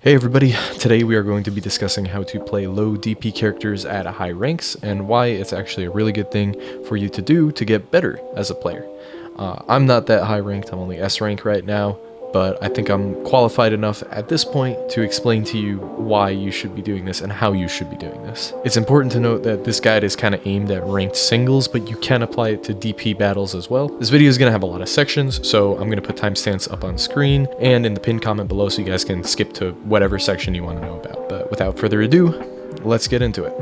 Hey everybody, today we are going to be discussing how to play low DP characters at high ranks and why it's actually a really good thing for you to do to get better as a player. I'm not that high ranked, I'm only S rank right now, but I think I'm qualified enough at this point to explain to you why you should be doing this and how you should be doing this. It's important to note that this guide is kind of aimed at ranked singles, but you can apply it to DP battles as well. This video is going to have a lot of sections, so I'm going to put timestamps up on screen and in the pinned comment below so you guys can skip to whatever section you want to know about. But without further ado, let's get into it.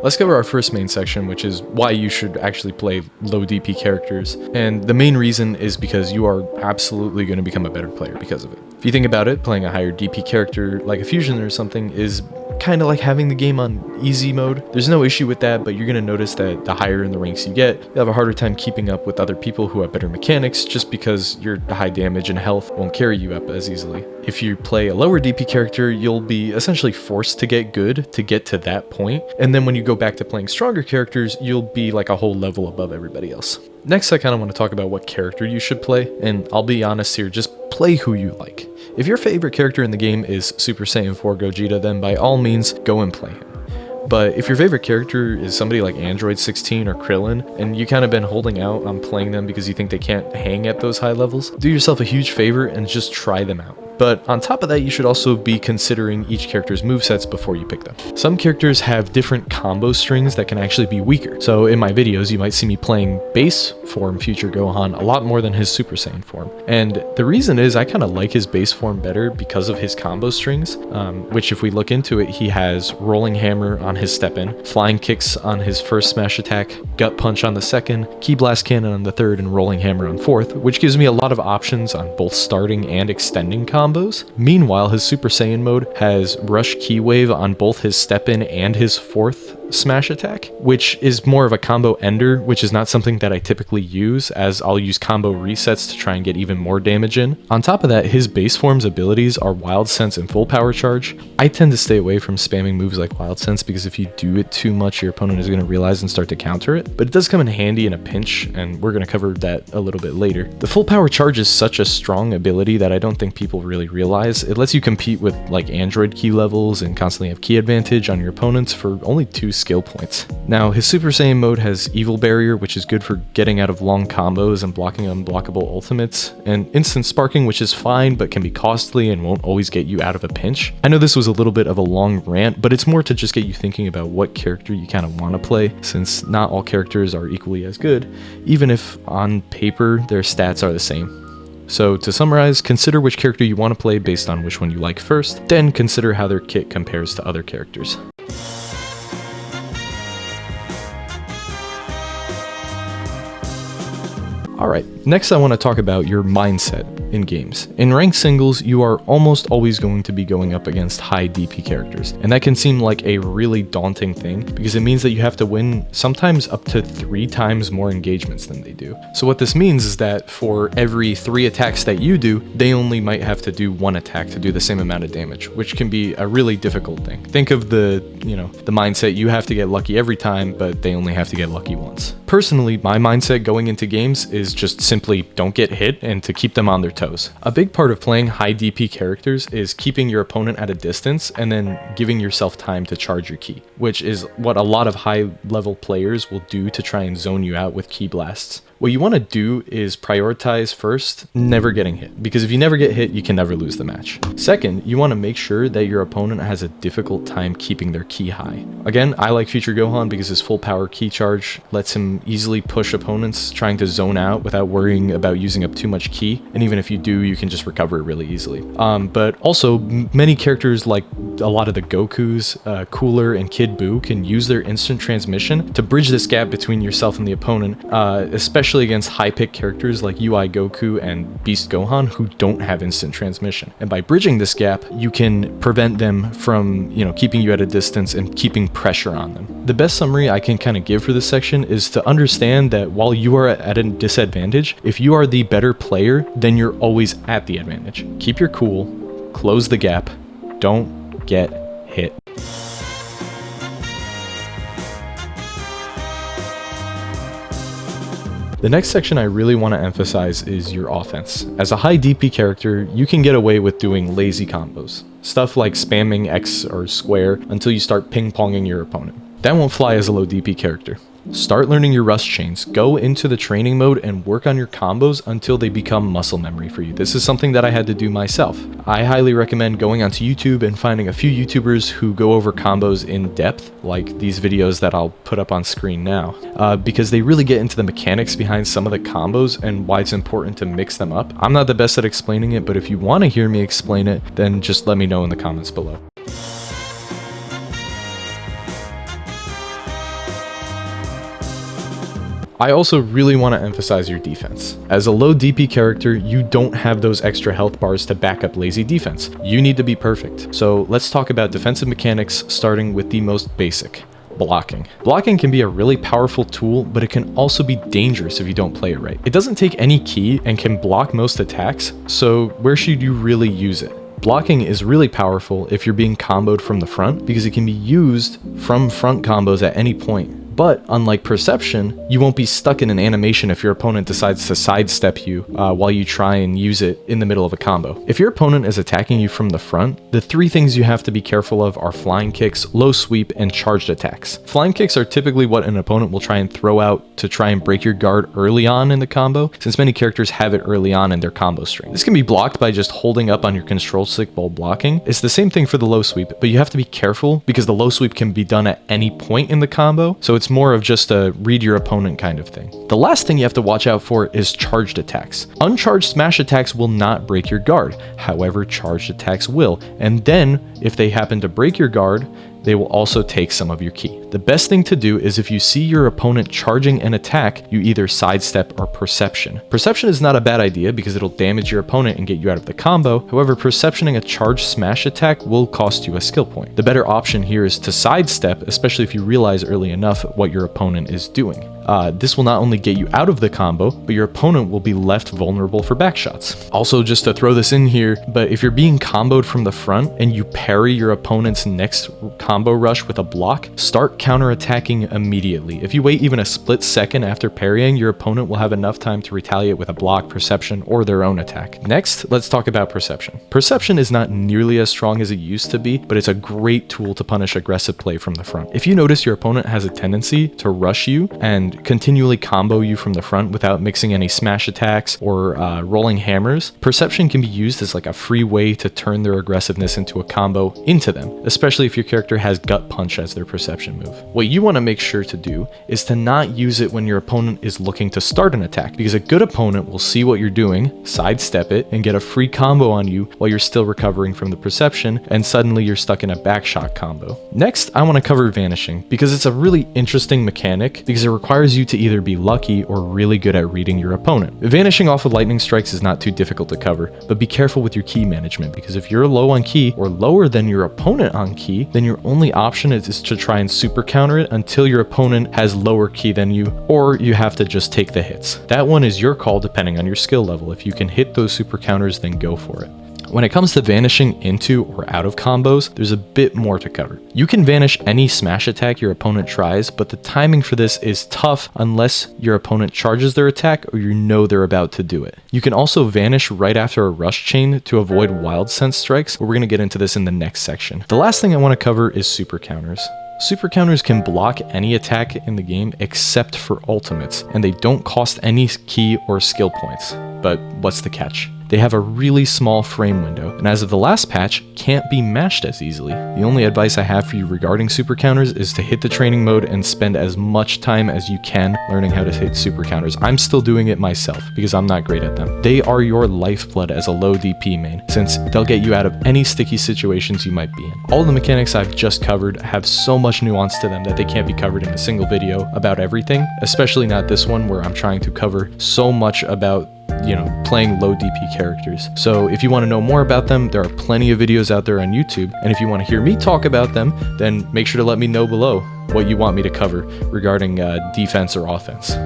Let's cover our first main section, which is why you should actually play low DP characters. And the main reason is because you are absolutely going to become a better player because of it. If you think about it, playing a higher DP character like a fusion or something is kind of like having the game on easy mode. There's no issue with that, but you're going to notice that the higher in the ranks you get, you'll have a harder time keeping up with other people who have better mechanics just because your high damage and health won't carry you up as easily. If you play a lower DP character, you'll be essentially forced to get good to get to that point, and then when you go back to playing stronger characters, you'll be like a whole level above everybody else. Next, I kind of want to talk about what character you should play, and I'll be honest here, just play who you like. If your favorite character in the game is Super Saiyan 4 Gogeta, then by all means, go and play him. But if your favorite character is somebody like Android 16 or Krillin, and you kind of been holding out on playing them because you think they can't hang at those high levels, do yourself a huge favor and just try them out. But on top of that, you should also be considering each character's movesets before you pick them. Some characters have different combo strings that can actually be weaker. So in my videos, you might see me playing base form Future Gohan a lot more than his Super Saiyan form. And the reason is I kind of like his base form better because of his combo strings, which if we look into it, he has Rolling Hammer on his step-in, Flying Kicks on his first smash attack, Gut Punch on the second, Ki Blast Cannon on the third, and Rolling Hammer on fourth, which gives me a lot of options on both starting and extending combos. Meanwhile, his Super Saiyan mode has Rush Ki Wave on both his step-in and his fourth smash attack, which is more of a combo ender, which is not something that I typically use, as I'll use combo resets to try and get even more damage in. On top of that, his base form's abilities are Wild Sense and Full Power Charge. I tend to stay away from spamming moves like Wild Sense because if you do it too much, your opponent is going to realize and start to counter it, but it does come in handy in a pinch, and we're going to cover that a little bit later. The Full Power Charge is such a strong ability that I don't think people really realize. It lets you compete with like Android key levels and constantly have key advantage on your opponents for only 2 skill points. Now, his Super Saiyan mode has Evil Barrier, which is good for getting out of long combos and blocking unblockable ultimates, and Instant Sparking, which is fine but can be costly and won't always get you out of a pinch. I know this was a little bit of a long rant, but it's more to just get you thinking about what character you kind of want to play, since not all characters are equally as good, even if on paper their stats are the same. So to summarize, consider which character you want to play based on which one you like first, then consider how their kit compares to other characters. Alright, next I want to talk about your mindset in games. In ranked singles, you are almost always going to be going up against high DP characters, and that can seem like a really daunting thing because it means that you have to win sometimes up to 3 times more engagements than they do. So what this means is that for every 3 attacks that you do, they only might have to do 1 attack to do the same amount of damage, which can be a really difficult thing. Think of the mindset you have to get lucky every time, but they only have to get lucky once. Personally, my mindset going into games is just simply don't get hit and to keep them on their toes. A big part of playing high DP characters is keeping your opponent at a distance and then giving yourself time to charge your ki, which is what a lot of high level players will do to try and zone you out with ki blasts. What you want to do is prioritize first, never getting hit, because if you never get hit, you can never lose the match. Second, you want to make sure that your opponent has a difficult time keeping their ki high. Again, I like Future Gohan because his full power ki charge lets him easily push opponents trying to zone out without worrying about using up too much ki, and even if you do, you can just recover it really easily. But also, many characters like a lot of the Gokus, Cooler, and Kid Buu can use their instant transmission to bridge this gap between yourself and the opponent, especially against high-pick characters like UI Goku and Beast Gohan who don't have instant transmission. And by bridging this gap, you can prevent them from, keeping you at a distance and keeping pressure on them. The best summary I can kind of give for this section is to understand that while you are at a disadvantage, if you are the better player, then you're always at the advantage. Keep your cool, close the gap, don't get hit. The next section I really want to emphasize is your offense. As a high DP character, you can get away with doing lazy combos. Stuff like spamming X or square until you start ping-ponging your opponent. That won't fly as a low DP character. Start learning your rush chains, go into the training mode and work on your combos until they become muscle memory for you. This is something that I had to do myself. I highly recommend going onto YouTube and finding a few YouTubers who go over combos in depth, like these videos that I'll put up on screen now, because they really get into the mechanics behind some of the combos and why it's important to mix them up. I'm not the best at explaining it, but if you want to hear me explain it, then just let me know in the comments below. I also really want to emphasize your defense. As a low DP character, you don't have those extra health bars to back up lazy defense. You need to be perfect. So let's talk about defensive mechanics, starting with the most basic. Blocking. Blocking can be a really powerful tool, but it can also be dangerous if you don't play it right. It doesn't take any ki and can block most attacks, so where should you really use it? Blocking is really powerful if you're being comboed from the front, because it can be used from front combos at any point. But unlike Perception, you won't be stuck in an animation if your opponent decides to sidestep you while you try and use it in the middle of a combo. If your opponent is attacking you from the front, the three things you have to be careful of are flying kicks, low sweep, and charged attacks. Flying kicks are typically what an opponent will try and throw out to try and break your guard early on in the combo, since many characters have it early on in their combo string. This can be blocked by just holding up on your control stick while blocking. It's the same thing for the low sweep, but you have to be careful because the low sweep can be done at any point in the combo, so it's more of just a read your opponent kind of thing. The last thing you have to watch out for is charged attacks. Uncharged smash attacks will not break your guard, however charged attacks will, and then if they happen to break your guard, they will also take some of your ki. The best thing to do is if you see your opponent charging an attack, you either sidestep or perception. Perception is not a bad idea because it'll damage your opponent and get you out of the combo. However, perceptioning a charged smash attack will cost you a skill point. The better option here is to sidestep, especially if you realize early enough what your opponent is doing. This will not only get you out of the combo, but your opponent will be left vulnerable for backshots. Also, just to throw this in here, but if you're being comboed from the front and you parry your opponent's next combo rush with a block, start counterattacking immediately. If you wait even a split second after parrying, your opponent will have enough time to retaliate with a block, perception, or their own attack. Next, let's talk about perception. Perception is not nearly as strong as it used to be, but it's a great tool to punish aggressive play from the front. If you notice your opponent has a tendency to rush you and continually combo you from the front without mixing any smash attacks or rolling hammers, perception can be used as like a free way to turn their aggressiveness into a combo into them, especially if your character has gut punch as their perception move. What you want to make sure to do is to not use it when your opponent is looking to start an attack, because a good opponent will see what you're doing, sidestep it, and get a free combo on you while you're still recovering from the perception, and suddenly you're stuck in a backshot combo. Next, I want to cover vanishing, because it's a really interesting mechanic because it requires you to either be lucky or really good at reading your opponent. Vanishing off of lightning strikes is not too difficult to cover, but be careful with your ki management, because if you're low on ki or lower than your opponent on ki, then your only option is to try and super counter it until your opponent has lower ki than you, or you have to just take the hits. That one is your call depending on your skill level. If you can hit those super counters, then go for it. When it comes to vanishing into or out of combos, there's a bit more to cover. You can vanish any smash attack your opponent tries, but the timing for this is tough unless your opponent charges their attack or you know they're about to do it. You can also vanish right after a rush chain to avoid wild sense strikes, but we're going to get into this in the next section. The last thing I want to cover is super counters. Super counters can block any attack in the game except for ultimates, and they don't cost any ki or skill points. But what's the catch? They have a really small frame window, and as of the last patch, can't be mashed as easily. The only advice I have for you regarding super counters is to hit the training mode and spend as much time as you can learning how to hit super counters. I'm still doing it myself because I'm not great at them. They are your lifeblood as a low DP main, since they'll get you out of any sticky situations you might be in. All the mechanics I've just covered have so much nuance to them that they can't be covered in a single video about everything, especially not this one where I'm trying to cover so much about playing low DP characters. So if you want to know more about them, there are plenty of videos out there on YouTube. And if you want to hear me talk about them, then make sure to let me know below what you want me to cover regarding defense or offense.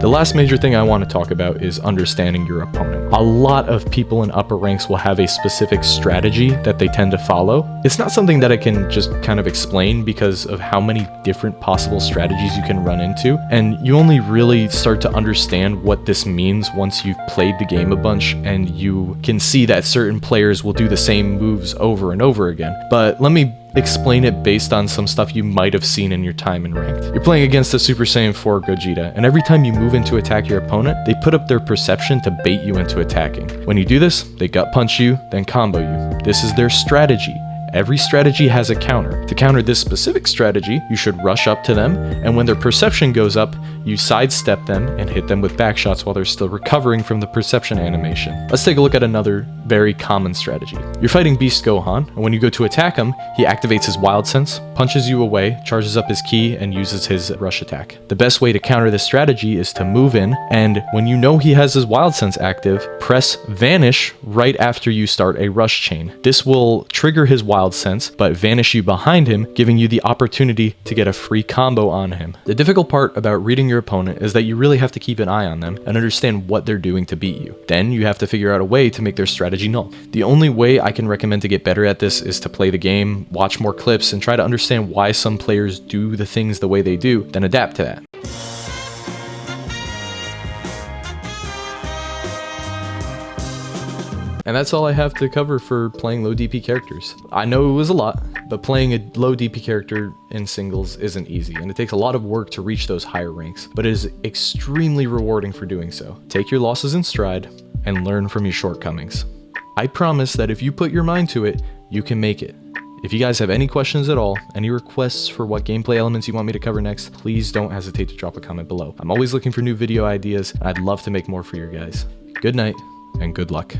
The last major thing I want to talk about is understanding your opponent. A lot of people in upper ranks will have a specific strategy that they tend to follow. It's not something that I can just kind of explain because of how many different possible strategies you can run into, and you only really start to understand what this means once you've played the game a bunch and you can see that certain players will do the same moves over and over again. But let me explain it based on some stuff you might have seen in your time in ranked. You're playing against a Super Saiyan 4 Gogeta, and every time you move in to attack your opponent, they put up their perception to bait you into attacking. When you do this, they gut punch you, then combo you. This is their strategy. Every strategy has a counter. To counter this specific strategy, you should rush up to them, and when their perception goes up, you sidestep them and hit them with backshots while they're still recovering from the perception animation. Let's take a look at another very common strategy. You're fighting Beast Gohan, and when you go to attack him, he activates his Wild Sense, punches you away, charges up his ki, and uses his rush attack. The best way to counter this strategy is to move in, and when you know he has his Wild Sense active, press Vanish right after you start a rush chain. This will trigger his Wild Sense, but vanish you behind him, giving you the opportunity to get a free combo on him. The difficult part about reading your opponent is that you really have to keep an eye on them and understand what they're doing to beat you. Then you have to figure out a way to make their strategy null. The only way I can recommend to get better at this is to play the game, watch more clips, and try to understand why some players do the things the way they do, then adapt to that. And that's all I have to cover for playing low DP characters. I know it was a lot, but playing a low DP character in singles isn't easy, and it takes a lot of work to reach those higher ranks, but it is extremely rewarding for doing so. Take your losses in stride and learn from your shortcomings. I promise that if you put your mind to it, you can make it. If you guys have any questions at all, any requests for what gameplay elements you want me to cover next, please don't hesitate to drop a comment below. I'm always looking for new video ideas, and I'd love to make more for you guys. Good night, and good luck.